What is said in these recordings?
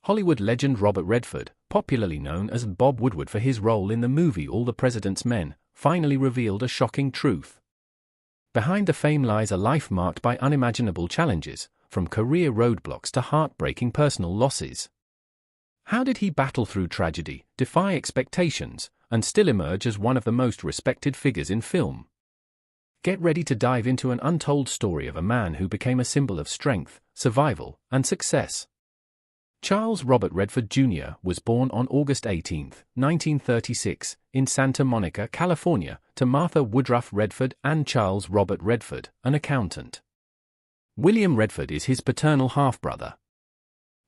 Hollywood legend Robert Redford, popularly known as Bob Woodward for his role in the movie All the President's Men, finally revealed a shocking truth. Behind the fame lies a life marked by unimaginable challenges, from career roadblocks to heartbreaking personal losses. How did he battle through tragedy, defy expectations, and still emerge as one of the most respected figures in film? Get ready to dive into an untold story of a man who became a symbol of strength, survival, and success. Charles Robert Redford Jr. was born on August 18, 1936, in Santa Monica, California, to Martha Woodruff Redford and Charles Robert Redford, an accountant. William Redford is his paternal half-brother.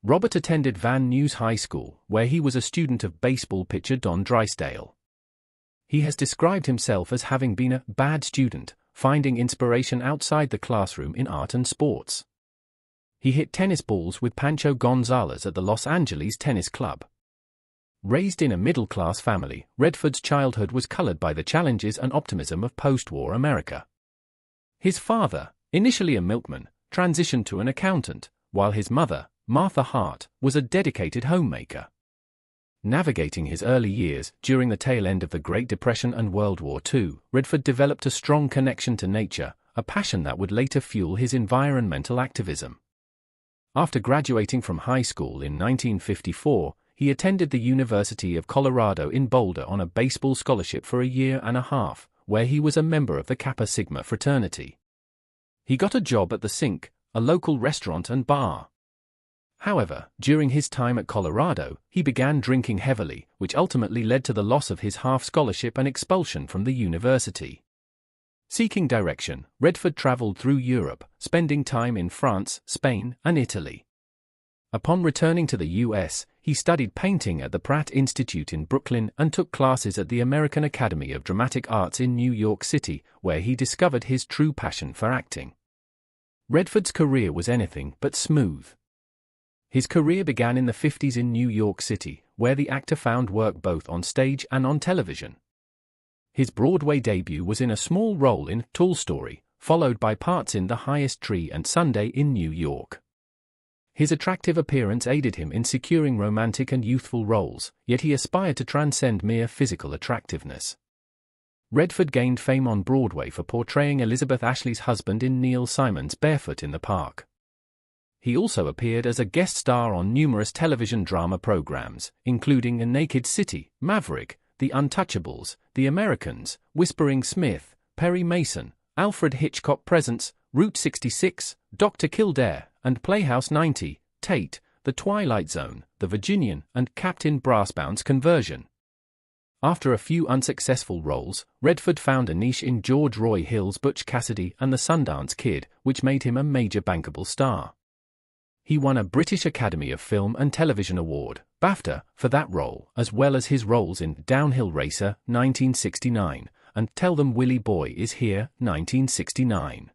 Robert attended Van Nuys High School, where he was a student of baseball pitcher Don Drysdale. He has described himself as having been a bad student, finding inspiration outside the classroom in art and sports. He hit tennis balls with Pancho Gonzalez at the Los Angeles Tennis Club. Raised in a middle-class family, Redford's childhood was colored by the challenges and optimism of post-war America. His father, initially a milkman, transitioned to an accountant, while his mother, Martha Hart, was a dedicated homemaker. Navigating his early years during the tail end of the Great Depression and World War II, Redford developed a strong connection to nature, a passion that would later fuel his environmental activism. After graduating from high school in 1954, he attended the University of Colorado in Boulder on a baseball scholarship for a year and a half, where he was a member of the Kappa Sigma fraternity. He got a job at the Sink, a local restaurant and bar. However, during his time at Colorado, he began drinking heavily, which ultimately led to the loss of his half-scholarship and expulsion from the university. Seeking direction, Redford traveled through Europe, spending time in France, Spain, and Italy. Upon returning to the U.S., he studied painting at the Pratt Institute in Brooklyn and took classes at the American Academy of Dramatic Arts in New York City, where he discovered his true passion for acting. Redford's career was anything but smooth. His career began in the 50s in New York City, where the actor found work both on stage and on television. His Broadway debut was in a small role in Tall Story, followed by parts in The Highest Tree and Sunday in New York. His attractive appearance aided him in securing romantic and youthful roles, yet he aspired to transcend mere physical attractiveness. Redford gained fame on Broadway for portraying Elizabeth Ashley's husband in Neil Simon's Barefoot in the Park. He also appeared as a guest star on numerous television drama programs, including A Naked City, Maverick, The Untouchables, The Americans, Whispering Smith, Perry Mason, Alfred Hitchcock Presents, Route 66, Dr. Kildare, and Playhouse 90, Tate, The Twilight Zone, The Virginian, and Captain Brassbound's Conversion. After a few unsuccessful roles, Redford found a niche in George Roy Hill's Butch Cassidy and the Sundance Kid, which made him a major bankable star. He won a British Academy of Film and Television Award, BAFTA, for that role, as well as his roles in Downhill Racer, 1969, and Tell Them Willie Boy Is Here, 1969.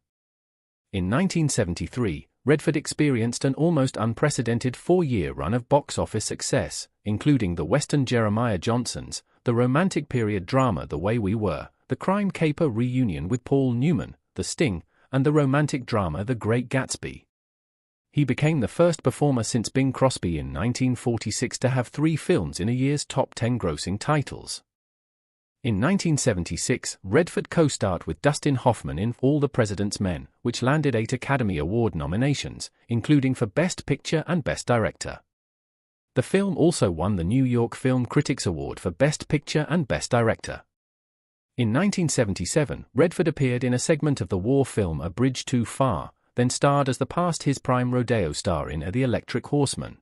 In 1973, Redford experienced an almost unprecedented 4-year run of box office success, including the western Jeremiah Johnson's, the romantic period drama The Way We Were, the crime caper Reunion with Paul Newman, The Sting, and the romantic drama The Great Gatsby. He became the first performer since Bing Crosby in 1946 to have 3 films in a year's top 10 grossing titles. In 1976, Redford co-starred with Dustin Hoffman in All the President's Men, which landed 8 Academy Award nominations, including for Best Picture and Best Director. The film also won the New York Film Critics Award for Best Picture and Best Director. In 1977, Redford appeared in a segment of the war film A Bridge Too Far, then starred as the past his prime rodeo star in The Electric Horseman.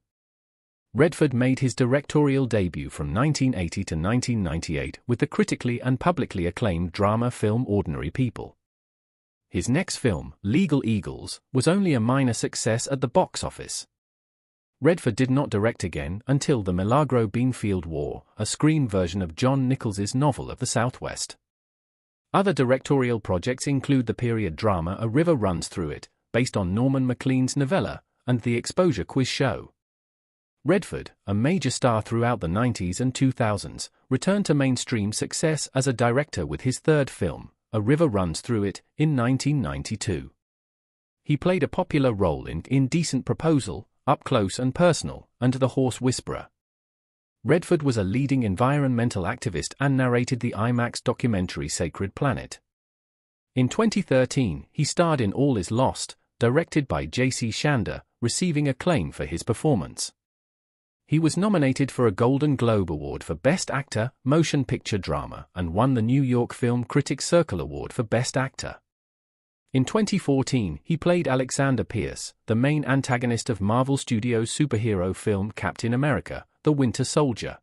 Redford made his directorial debut from 1980 to 1998 with the critically and publicly acclaimed drama film Ordinary People. His next film, Legal Eagles, was only a minor success at the box office. Redford did not direct again until The Milagro Beanfield War, a screen version of John Nichols's novel of the Southwest. Other directorial projects include the period drama A River Runs Through It, based on Norman Maclean's novella, and The Exposure Quiz Show. Redford, a major star throughout the 90s and 2000s, returned to mainstream success as a director with his third film, A River Runs Through It, in 1992. He played a popular role in Indecent Proposal, Up Close and Personal, and The Horse Whisperer. Redford was a leading environmental activist and narrated the IMAX documentary Sacred Planet. In 2013, he starred in All Is Lost, directed by J.C. Shander, receiving acclaim for his performance. He was nominated for a Golden Globe Award for Best Actor, Motion Picture Drama, and won the New York Film Critics Circle Award for Best Actor. In 2014, he played Alexander Pierce, the main antagonist of Marvel Studios' superhero film Captain America: The Winter Soldier.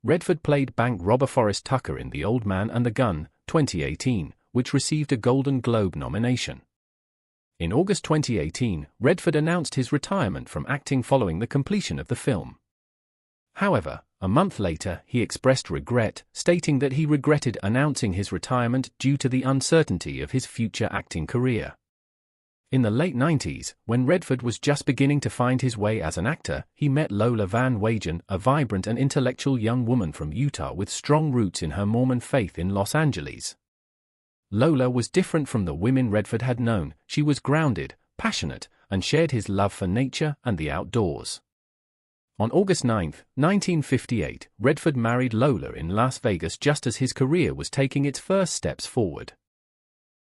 Redford played bank robber Forrest Tucker in The Old Man and the Gun, 2018, which received a Golden Globe nomination. In August 2018, Redford announced his retirement from acting following the completion of the film. However, a month later, he expressed regret, stating that he regretted announcing his retirement due to the uncertainty of his future acting career. In the late 90s, when Redford was just beginning to find his way as an actor, he met Lola Van Wagen, a vibrant and intellectual young woman from Utah with strong roots in her Mormon faith in Los Angeles. Lola was different from the women Redford had known. She was grounded, passionate, and shared his love for nature and the outdoors. On August 9, 1958, Redford married Lola in Las Vegas just as his career was taking its first steps forward.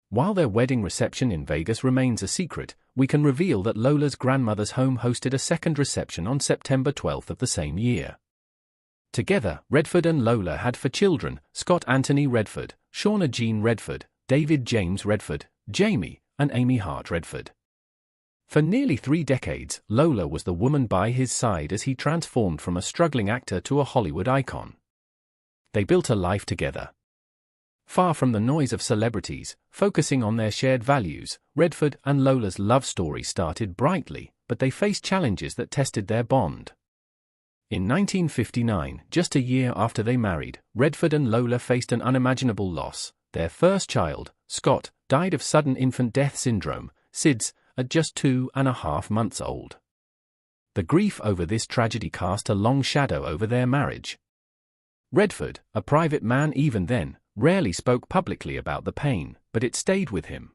While their wedding reception in Vegas remains a secret, we can reveal that Lola's grandmother's home hosted a second reception on September 12 of the same year. Together, Redford and Lola had 4 children: Scott Anthony Redford, Shauna Jean Redford, David James Redford, Jamie, and Amy Hart Redford. For nearly 3 decades, Lola was the woman by his side as he transformed from a struggling actor to a Hollywood icon. They built a life together. Far from the noise of celebrities, focusing on their shared values, Redford and Lola's love story started brightly, but they faced challenges that tested their bond. In 1959, just a year after they married, Redford and Lola faced an unimaginable loss. Their first child, Scott, died of sudden infant death syndrome, SIDS, at just 2.5 months old. The grief over this tragedy cast a long shadow over their marriage. Redford, a private man even then, rarely spoke publicly about the pain, but it stayed with him.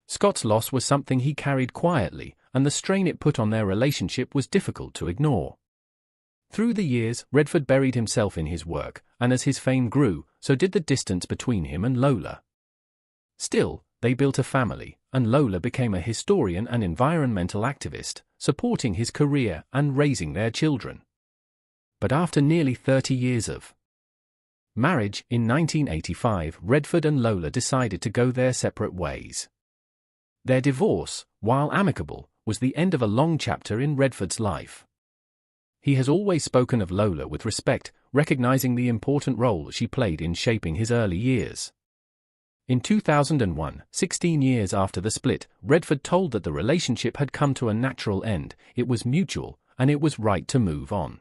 Scott's loss was something he carried quietly, and the strain it put on their relationship was difficult to ignore. Through the years, Redford buried himself in his work, and as his fame grew, so did the distance between him and Lola. Still, they built a family, and Lola became a historian and environmental activist, supporting his career and raising their children. But after nearly 30 years of marriage, in 1985, Redford and Lola decided to go their separate ways. Their divorce, while amicable, was the end of a long chapter in Redford's life. He has always spoken of Lola with respect, recognizing the important role she played in shaping his early years. In 2001, 16 years after the split, Redford told that the relationship had come to a natural end, it was mutual, and it was right to move on.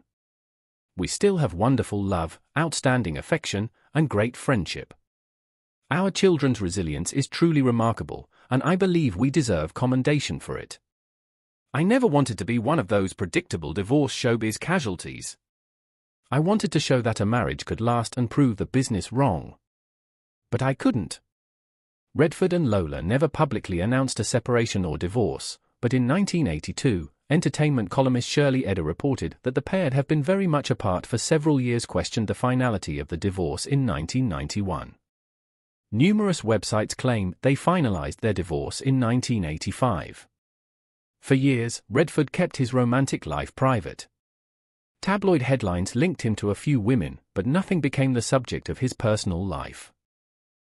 We still have wonderful love, outstanding affection, and great friendship. Our children's resilience is truly remarkable, and I believe we deserve commendation for it. I never wanted to be one of those predictable divorce showbiz casualties. I wanted to show that a marriage could last and prove the business wrong. But I couldn't. Redford and Lola never publicly announced a separation or divorce, but in 1982, entertainment columnist Shirley Eder reported that the pair have been very much apart for several years, questioned the finality of the divorce in 1991. Numerous websites claim they finalized their divorce in 1985. For years, Redford kept his romantic life private. Tabloid headlines linked him to a few women, but nothing became the subject of his personal life.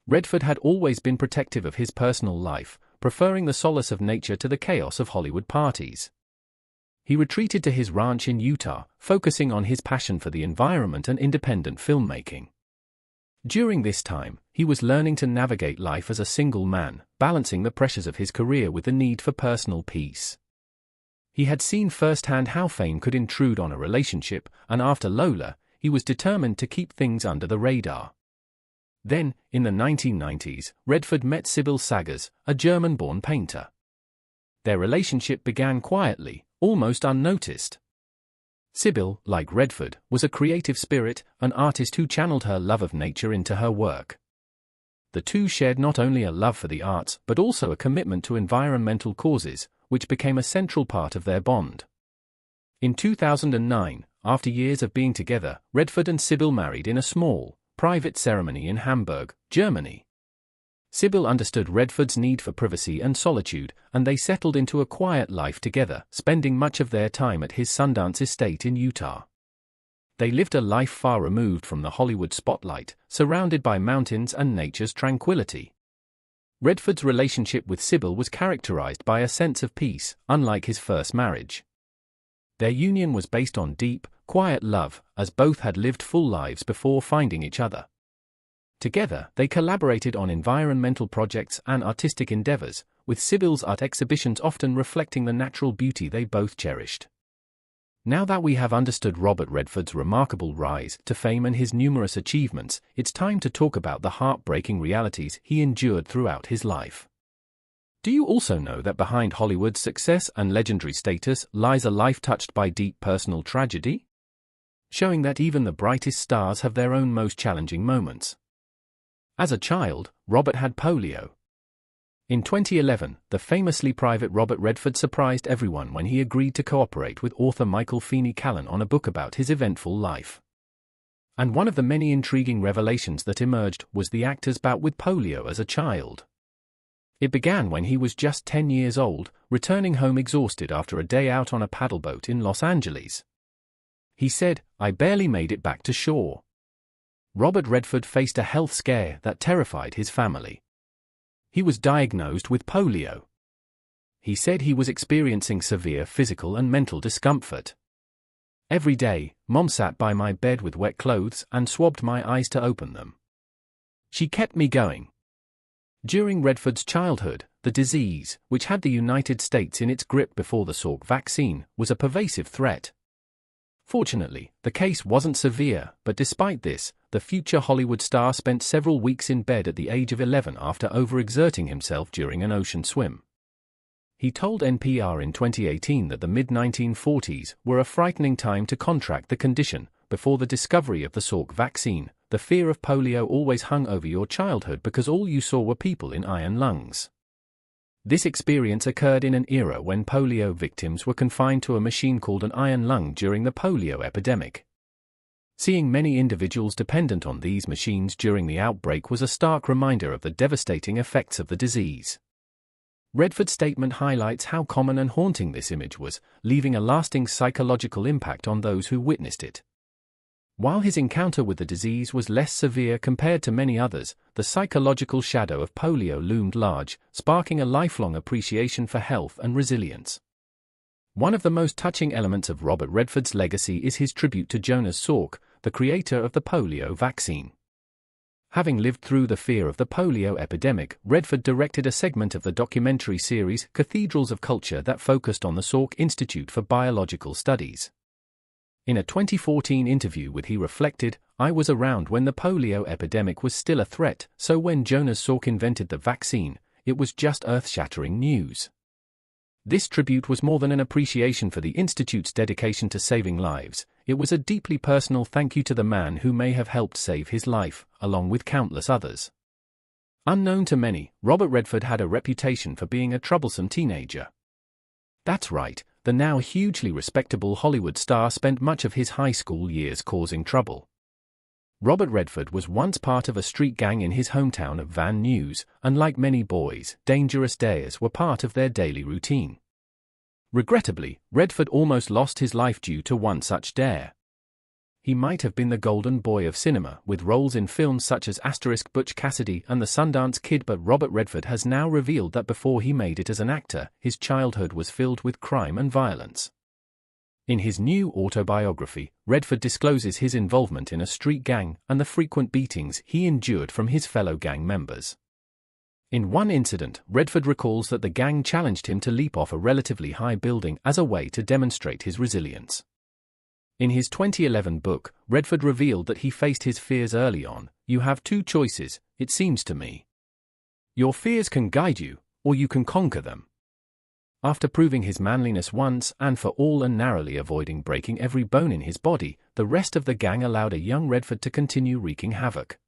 Redford had always been protective of his personal life, preferring the solace of nature to the chaos of Hollywood parties. He retreated to his ranch in Utah, focusing on his passion for the environment and independent filmmaking. During this time, he was learning to navigate life as a single man, balancing the pressures of his career with the need for personal peace. He had seen firsthand how fame could intrude on a relationship, and after Lola, he was determined to keep things under the radar. Then, in the 1990s, Redford met Sybil Sagers, a German-born painter. Their relationship began quietly, almost unnoticed. Sybil, like Redford, was a creative spirit, an artist who channeled her love of nature into her work. The two shared not only a love for the arts but also a commitment to environmental causes, which became a central part of their bond. In 2009, after years of being together, Redford and Sybil married in a small, private ceremony in Hamburg, Germany. Sybil understood Redford's need for privacy and solitude, and they settled into a quiet life together, spending much of their time at his Sundance estate in Utah. They lived a life far removed from the Hollywood spotlight, surrounded by mountains and nature's tranquility. Redford's relationship with Sybil was characterized by a sense of peace, unlike his first marriage. Their union was based on deep, quiet love, as both had lived full lives before finding each other. Together, they collaborated on environmental projects and artistic endeavors, with Sybil's art exhibitions often reflecting the natural beauty they both cherished. Now that we have understood Robert Redford's remarkable rise to fame and his numerous achievements, it's time to talk about the heartbreaking realities he endured throughout his life. Do you also know that behind Hollywood's success and legendary status lies a life touched by deep personal tragedy? Showing that even the brightest stars have their own most challenging moments. As a child, Robert had polio. In 2011, the famously private Robert Redford surprised everyone when he agreed to cooperate with author Michael Feeney Callan on a book about his eventful life. And one of the many intriguing revelations that emerged was the actor's bout with polio as a child. It began when he was just 10 years old, returning home exhausted after a day out on a paddleboat in Los Angeles. He said, "I barely made it back to shore." Robert Redford faced a health scare that terrified his family. He was diagnosed with polio. He said he was experiencing severe physical and mental discomfort. "Every day, Mom sat by my bed with wet clothes and swabbed my eyes to open them. She kept me going." During Redford's childhood, the disease, which had the United States in its grip before the Salk vaccine, was a pervasive threat. Fortunately, the case wasn't severe, but despite this, the future Hollywood star spent several weeks in bed at the age of 11 after overexerting himself during an ocean swim. He told NPR in 2018 that the mid-1940s were a frightening time to contract the condition. Before the discovery of the Salk vaccine, the fear of polio always hung over your childhood because all you saw were people in iron lungs. This experience occurred in an era when polio victims were confined to a machine called an iron lung during the polio epidemic. Seeing many individuals dependent on these machines during the outbreak was a stark reminder of the devastating effects of the disease. Redford's statement highlights how common and haunting this image was, leaving a lasting psychological impact on those who witnessed it. While his encounter with the disease was less severe compared to many others, the psychological shadow of polio loomed large, sparking a lifelong appreciation for health and resilience. One of the most touching elements of Robert Redford's legacy is his tribute to Jonas Salk, the creator of the polio vaccine. Having lived through the fear of the polio epidemic, Redford directed a segment of the documentary series Cathedrals of Culture that focused on the Salk Institute for Biological Studies. In a 2014 interview with he reflected, "I was around when the polio epidemic was still a threat, so when Jonas Salk invented the vaccine, it was just earth-shattering news." This tribute was more than an appreciation for the Institute's dedication to saving lives. It was a deeply personal thank you to the man who may have helped save his life, along with countless others. Unknown to many, Robert Redford had a reputation for being a troublesome teenager. That's right. The now hugely respectable Hollywood star spent much of his high school years causing trouble. Robert Redford was once part of a street gang in his hometown of Van Nuys, and like many boys, dangerous dares were part of their daily routine. Regrettably, Redford almost lost his life due to one such dare. He might have been the golden boy of cinema, with roles in films such as Butch Cassidy and The Sundance Kid, but Robert Redford has now revealed that before he made it as an actor, his childhood was filled with crime and violence. In his new autobiography, Redford discloses his involvement in a street gang and the frequent beatings he endured from his fellow gang members. In one incident, Redford recalls that the gang challenged him to leap off a relatively high building as a way to demonstrate his resilience. In his 2011 book, Redford revealed that he faced his fears early on. "You have two choices, it seems to me. Your fears can guide you, or you can conquer them." After proving his manliness once and for all and narrowly avoiding breaking every bone in his body, the rest of the gang allowed a young Redford to continue wreaking havoc.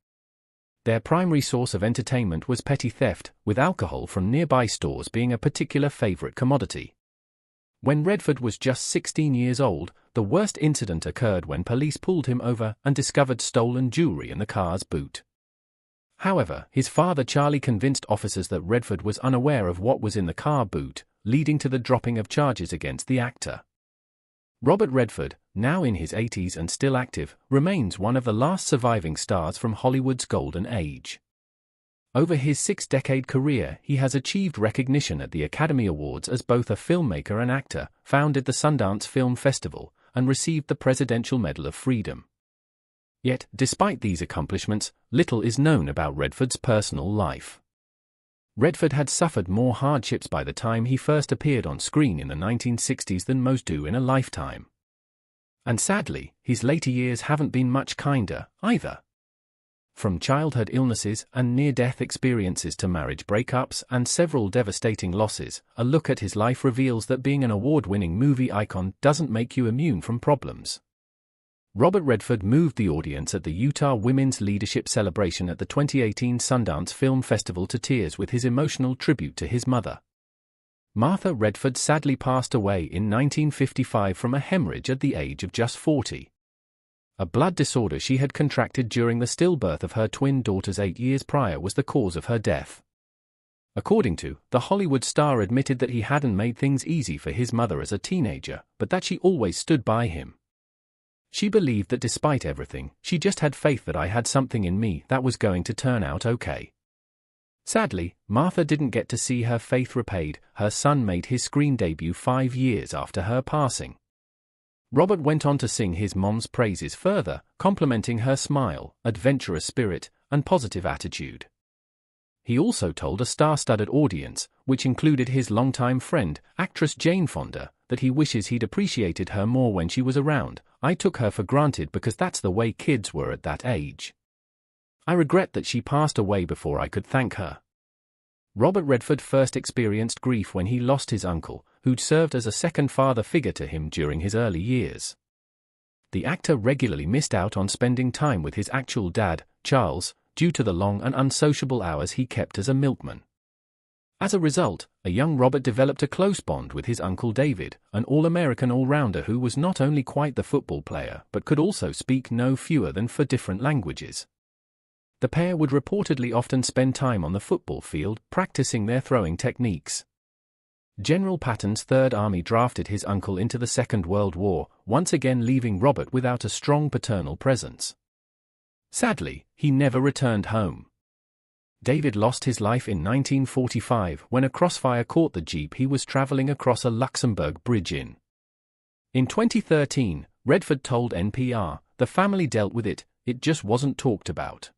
Their primary source of entertainment was petty theft, with alcohol from nearby stores being a particular favorite commodity. When Redford was just 16 years old, the worst incident occurred when police pulled him over and discovered stolen jewelry in the car's boot. However, his father Charlie convinced officers that Redford was unaware of what was in the car boot, leading to the dropping of charges against the actor. Robert Redford, now in his 80s and still active, remains one of the last surviving stars from Hollywood's golden age. Over his 6-decade career, he has achieved recognition at the Academy Awards as both a filmmaker and actor, founded the Sundance Film Festival, and received the Presidential Medal of Freedom. Yet, despite these accomplishments, little is known about Redford's personal life. Redford had suffered more hardships by the time he first appeared on screen in the 1960s than most do in a lifetime. And sadly, his later years haven't been much kinder, either. From childhood illnesses and near-death experiences to marriage breakups and several devastating losses, a look at his life reveals that being an award-winning movie icon doesn't make you immune from problems. Robert Redford moved the audience at the Utah Women's Leadership Celebration at the 2018 Sundance Film Festival to tears with his emotional tribute to his mother. Martha Redford sadly passed away in 1955 from a hemorrhage at the age of just 40. A blood disorder she had contracted during the stillbirth of her twin daughters 8 years prior was the cause of her death. According to the Hollywood star, admitted that he hadn't made things easy for his mother as a teenager, but that she always stood by him. She believed that despite everything, she just had faith that I had something in me that was going to turn out okay. Sadly, Martha didn't get to see her faith repaid. Her son made his screen debut 5 years after her passing. Robert went on to sing his mom's praises further, complimenting her smile, adventurous spirit, and positive attitude. He also told a star-studded audience, which included his longtime friend, actress Jane Fonda, that he wishes he'd appreciated her more when she was around. I took her for granted because that's the way kids were at that age. I regret that she passed away before I could thank her. Robert Redford first experienced grief when he lost his uncle, who'd served as a second father figure to him during his early years. The actor regularly missed out on spending time with his actual dad, Charles, due to the long and unsociable hours he kept as a milkman. As a result, a young Robert developed a close bond with his uncle David, an All-American all-rounder who was not only quite the football player but could also speak no fewer than 4 different languages. The pair would reportedly often spend time on the football field practicing their throwing techniques. General Patton's Third Army drafted his uncle into the Second World War, once again leaving Robert without a strong paternal presence. Sadly, he never returned home. David lost his life in 1945 when a crossfire caught the jeep he was traveling across a Luxembourg bridge in. In 2013, Redford told NPR, "The family dealt with it, it just wasn't talked about.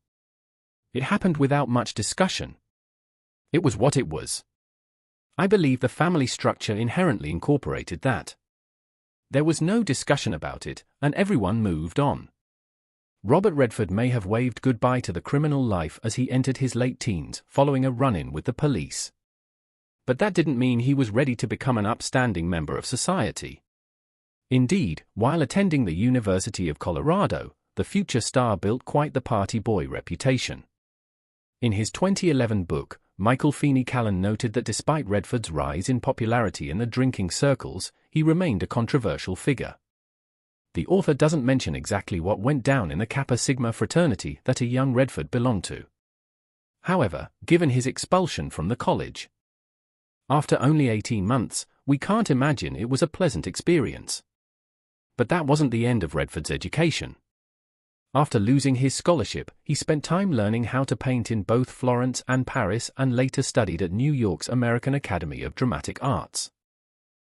It happened without much discussion. It was what it was. I believe the family structure inherently incorporated that. There was no discussion about it, and everyone moved on." Robert Redford may have waved goodbye to the criminal life as he entered his late teens following a run-in with the police. But that didn't mean he was ready to become an upstanding member of society. Indeed, while attending the University of Colorado, the future star built quite the party boy reputation. In his 2011 book, Michael Feeney Callan noted that despite Redford's rise in popularity in the drinking circles, he remained a controversial figure. The author doesn't mention exactly what went down in the Kappa Sigma fraternity that a young Redford belonged to. However, given his expulsion from the college after only 18 months, we can't imagine it was a pleasant experience. But that wasn't the end of Redford's education. After losing his scholarship, he spent time learning how to paint in both Florence and Paris and later studied at New York's American Academy of Dramatic Arts.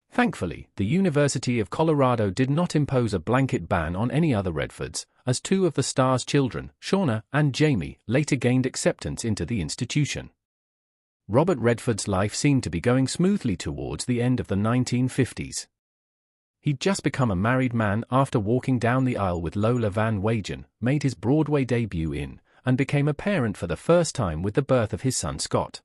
Thankfully, the University of Colorado did not impose a blanket ban on any other Redfords, as 2 of the star's children, Shauna and Jamie, later gained acceptance into the institution. Robert Redford's life seemed to be going smoothly towards the end of the 1950s. He'd just become a married man after walking down the aisle with Lola Van Wagen, made his Broadway debut in, and became a parent for the first time with the birth of his son Scott.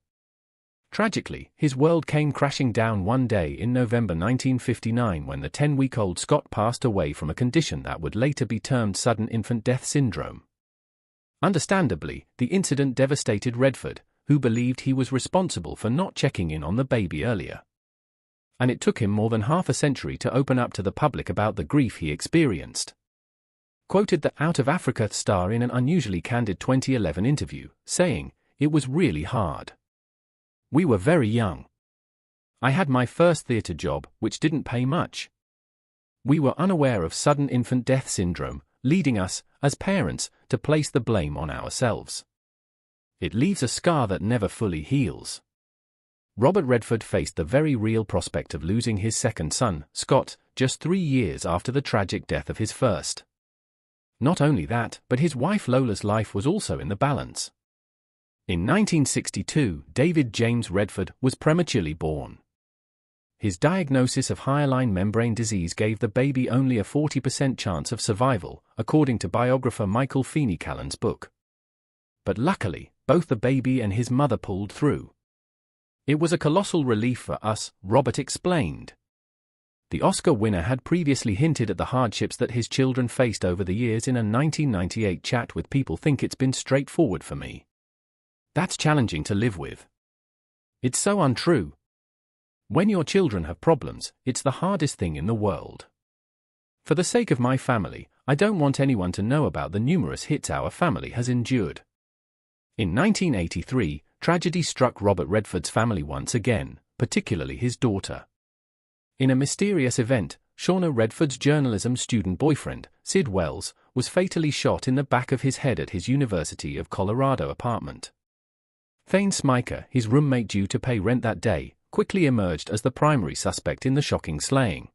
Tragically, his world came crashing down one day in November 1959 when the 10-week-old Scott passed away from a condition that would later be termed sudden infant death syndrome. Understandably, the incident devastated Redford, who believed he was responsible for not checking in on the baby earlier. and it took him more than half a century to open up to the public about the grief he experienced. Quoted the Out of Africa star in an unusually candid 2011 interview, saying, "It was really hard. We were very young. I had my first theatre job, which didn't pay much. We were unaware of sudden infant death syndrome, leading us, as parents, to place the blame on ourselves. It leaves a scar that never fully heals." Robert Redford faced the very real prospect of losing his second son, Scott, just 3 years after the tragic death of his first. Not only that, but his wife Lola's life was also in the balance. In 1962, David James Redford was prematurely born. His diagnosis of hyaline membrane disease gave the baby only a 40% chance of survival, according to biographer Michael Feeney Callan's book. But luckily, both the baby and his mother pulled through. "It was a colossal relief for us," Robert explained. The Oscar winner had previously hinted at the hardships that his children faced over the years in a 1998 chat with People Think It's Been Straightforward for Me. That's challenging to live with. It's so untrue. When your children have problems, it's the hardest thing in the world. For the sake of my family, I don't want anyone to know about the numerous hits our family has endured. In 1983, tragedy struck Robert Redford's family once again, particularly his daughter. In a mysterious event, Shauna Redford's journalism student boyfriend, Sid Wells, was fatally shot in the back of his head at his University of Colorado apartment. Thane Smyker, his roommate due to pay rent that day, quickly emerged as the primary suspect in the shocking slaying.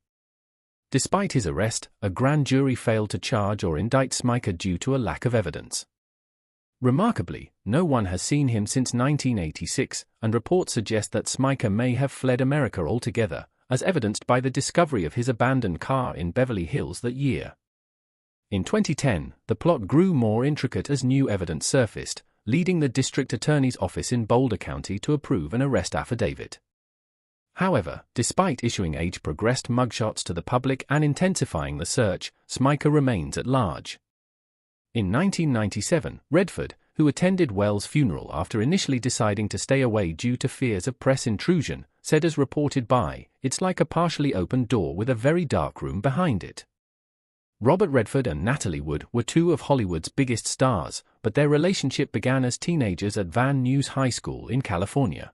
Despite his arrest, a grand jury failed to charge or indict Smyker due to a lack of evidence. Remarkably, no one has seen him since 1986, and reports suggest that Smyker may have fled America altogether, as evidenced by the discovery of his abandoned car in Beverly Hills that year. In 2010, the plot grew more intricate as new evidence surfaced, leading the district attorney's office in Boulder County to approve an arrest affidavit. However, despite issuing age-progressed mugshots to the public and intensifying the search, Smyker remains at large. In 1997, Redford, who attended Wells' funeral after initially deciding to stay away due to fears of press intrusion, said as reported by, "It's like a partially open door with a very dark room behind it." Robert Redford and Natalie Wood were two of Hollywood's biggest stars, but their relationship began as teenagers at Van Nuys High School in California.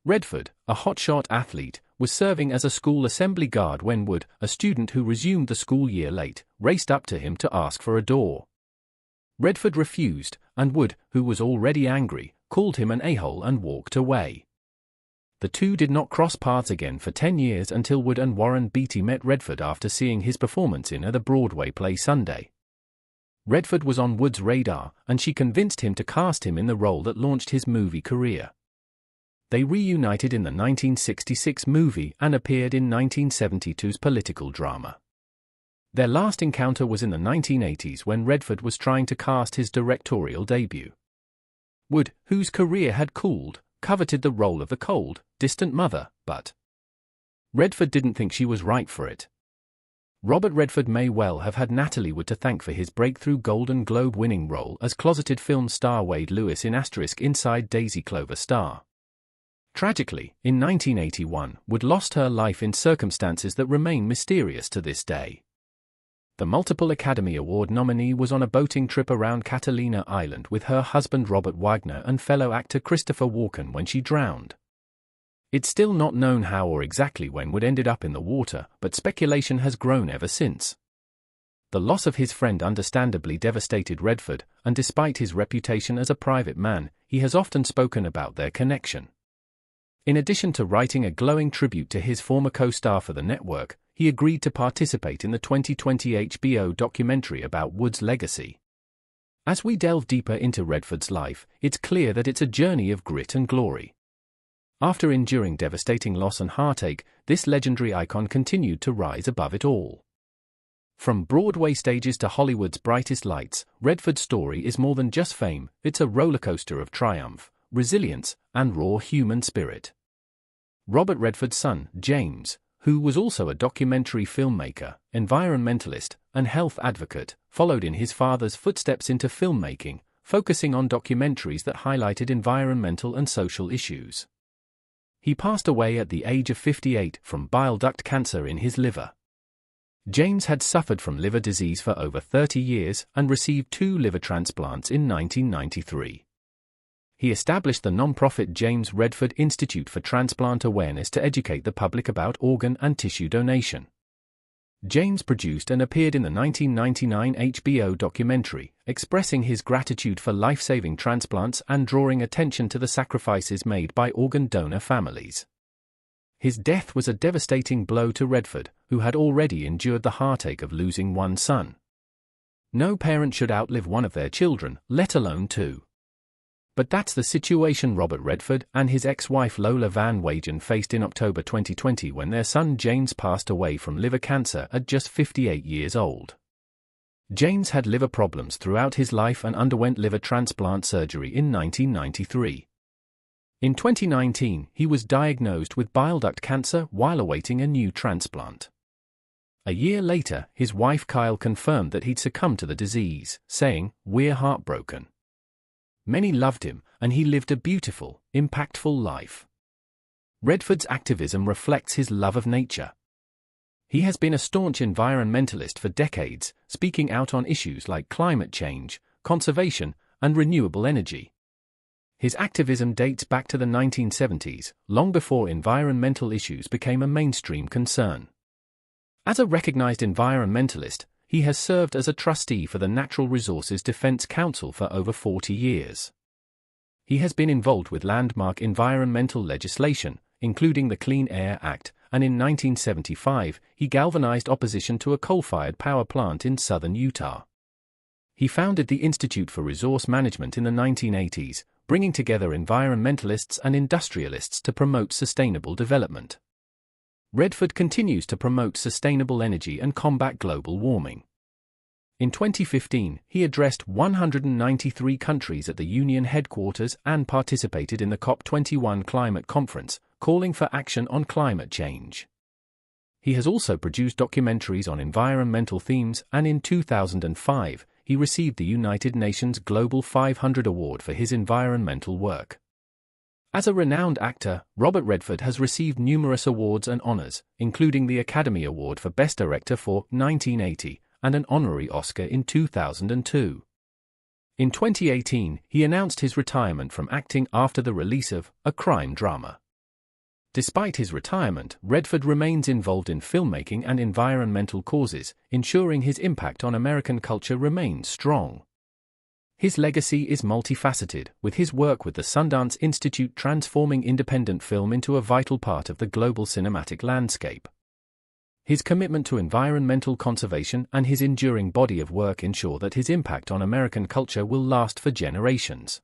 Redford, a hotshot athlete, was serving as a school assembly guard when Wood, a student who resumed the school year late, raced up to him to ask for a door. Redford refused, and Wood, who was already angry, called him an a-hole and walked away. The two did not cross paths again for 10 years until Wood and Warren Beatty met Redford after seeing his performance in the Broadway play Sunday. Redford was on Wood's radar, and she convinced him to cast him in the role that launched his movie career. They reunited in the 1966 movie and appeared in 1972's political drama. Their last encounter was in the 1980s when Redford was trying to cast his directorial debut. Wood, whose career had cooled, coveted the role of the cold, distant mother, but Redford didn't think she was right for it. Robert Redford may well have had Natalie Wood to thank for his breakthrough Golden Globe-winning role as closeted film star Wade Lewis in * Inside Daisy Clover Star. Tragically, in 1981, Wood lost her life in circumstances that remain mysterious to this day. The multiple Academy Award nominee was on a boating trip around Catalina Island with her husband Robert Wagner and fellow actor Christopher Walken when she drowned. It's still not known how or exactly when Wood ended up in the water, but speculation has grown ever since. The loss of his friend understandably devastated Redford, and despite his reputation as a private man, he has often spoken about their connection. In addition to writing a glowing tribute to his former co-star for the network, he agreed to participate in the 2020 HBO documentary about Wood's legacy. As we delve deeper into Redford's life, it's clear that it's a journey of grit and glory. After enduring devastating loss and heartache, this legendary icon continued to rise above it all. From Broadway stages to Hollywood's brightest lights, Redford's story is more than just fame, it's a rollercoaster of triumph, resilience, and raw human spirit. Robert Redford's son, James, who was also a documentary filmmaker, environmentalist, and health advocate, followed in his father's footsteps into filmmaking, focusing on documentaries that highlighted environmental and social issues. He passed away at the age of 58 from bile duct cancer in his liver. James had suffered from liver disease for over 30 years and received 2 liver transplants in 1993. He established the non-profit James Redford Institute for Transplant Awareness to educate the public about organ and tissue donation. James produced and appeared in the 1999 HBO documentary, expressing his gratitude for life-saving transplants and drawing attention to the sacrifices made by organ donor families. His death was a devastating blow to Redford, who had already endured the heartache of losing one son. No parent should outlive one of their children, let alone 2. But that's the situation Robert Redford and his ex-wife Lola Van Wagen faced in October 2020 when their son James passed away from liver cancer at just 58 years old. James had liver problems throughout his life and underwent liver transplant surgery in 1993. In 2019, he was diagnosed with bile duct cancer while awaiting a new transplant. A year later, his wife Kyle confirmed that he'd succumbed to the disease, saying, "We're heartbroken. Many loved him, and he lived a beautiful, impactful life." Redford's activism reflects his love of nature. He has been a staunch environmentalist for decades, speaking out on issues like climate change, conservation, and renewable energy. His activism dates back to the 1970s, long before environmental issues became a mainstream concern. As a recognized environmentalist, he has served as a trustee for the Natural Resources Defense Council for over 40 years. He has been involved with landmark environmental legislation, including the Clean Air Act, and in 1975, he galvanized opposition to a coal-fired power plant in southern Utah. He founded the Institute for Resource Management in the 1980s, bringing together environmentalists and industrialists to promote sustainable development. Redford continues to promote sustainable energy and combat global warming. In 2015, he addressed 193 countries at the Union headquarters and participated in the COP21 climate conference, calling for action on climate change. He has also produced documentaries on environmental themes, and in 2005, he received the United Nations Global 500 Award for his environmental work. As a renowned actor, Robert Redford has received numerous awards and honors, including the Academy Award for Best Director for 1980 and an honorary Oscar in 2002. In 2018, he announced his retirement from acting after the release of a crime drama. Despite his retirement, Redford remains involved in filmmaking and environmental causes, ensuring his impact on American culture remains strong. His legacy is multifaceted, with his work with the Sundance Institute transforming independent film into a vital part of the global cinematic landscape. His commitment to environmental conservation and his enduring body of work ensure that his impact on American culture will last for generations.